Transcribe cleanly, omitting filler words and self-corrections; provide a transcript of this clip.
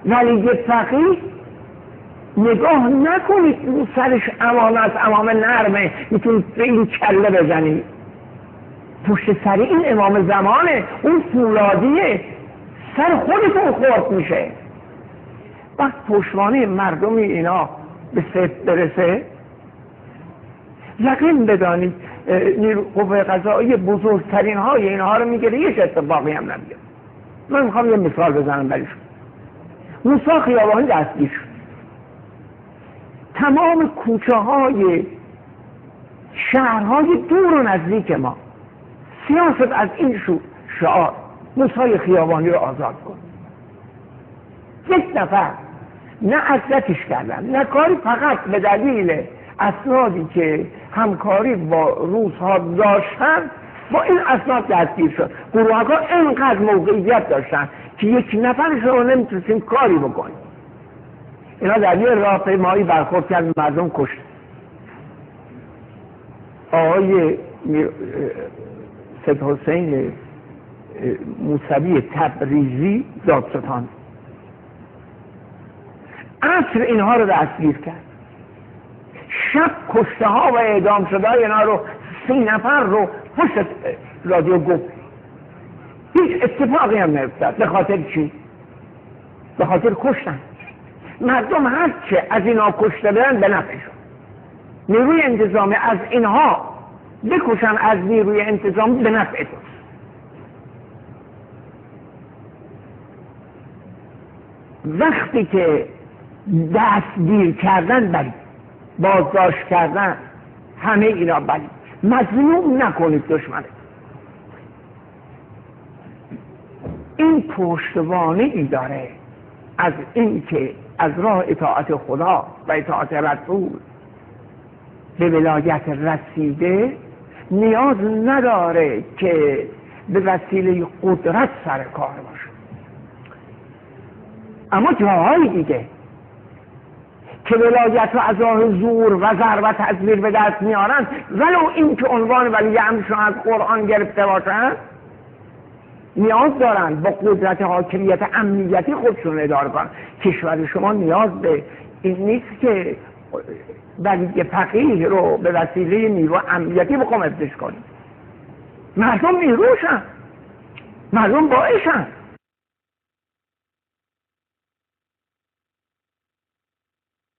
ولی فقیه نگاه نکنید رو سرش امامه امام نرمه میتونید به این کله بزنید، پشت سر این امام زمانه، اون فولادیه، سر خودتون خورد میشه. وقت پشتوانه مردمی اینا به صفت برسه، یقین بدانید قوه قضاییه بزرگترین های اینها رو میگیره، هیچ اتفاقی هم نمیگه. من میخوام یه مثال بزنم برایشون. موسی خیابانی دستگیر شد، تمام کوچه های شهرهای دور و نزدیک ما سیاست از این شعار موسی خیابانی رو آزاد کن. یک نفر نه عزتش کردن نه کاری، فقط به دلیل اسنادی که همکاری با روس‌ها داشتن با این اسناد دستگیر شد. گروه‌ها اینقدر موقعیت داشتن که یک نفرش رو نمیتونستیم کاری بکنیم. اینا در یه راهپیمایی برخورد کرد، مردم کشت. آقای سید حسین موسوی تبریزی دادستان عصر اینها رو دستگیر کرد، شب کشته ها و اعدام شده اینا رو 30 نفر رو پشت رادیو گفت. هیچ اتفاقی هم نیفتاد. به خاطر چی؟ به خاطر کشتن. مردم هرچه از اینا کشته بدن به نفعشون. نیروی انتظامی از اینها بکشن، از نیروی انتظامی به نفعتون. وقتی که دستگیر کردن بلی، بازداشت کردن همه اینا بلی، مظلوم نکنید دشمنه. این پشتوانه ای داره از این که از راه اطاعت خدا و اطاعت رسول به ولایت رسیده نیاز نداره که به وسیله قدرت سر کار باشه. اما جاهای دیگه که ولایت رو از راه زور و ضرب و تزویر به دست میارن، ولو این که عنوان ولی امرشون از قرآن گرفته باشن، نیاز دارن با قدرت حاکمیت امنیتی خودشون اداره کنن. کشور شما نیاز به این نیست که ولی فقیه رو به وسیله نیرو امنیتی بخوام افزایش کنیم. مردم نیروشن، مردم باعثن.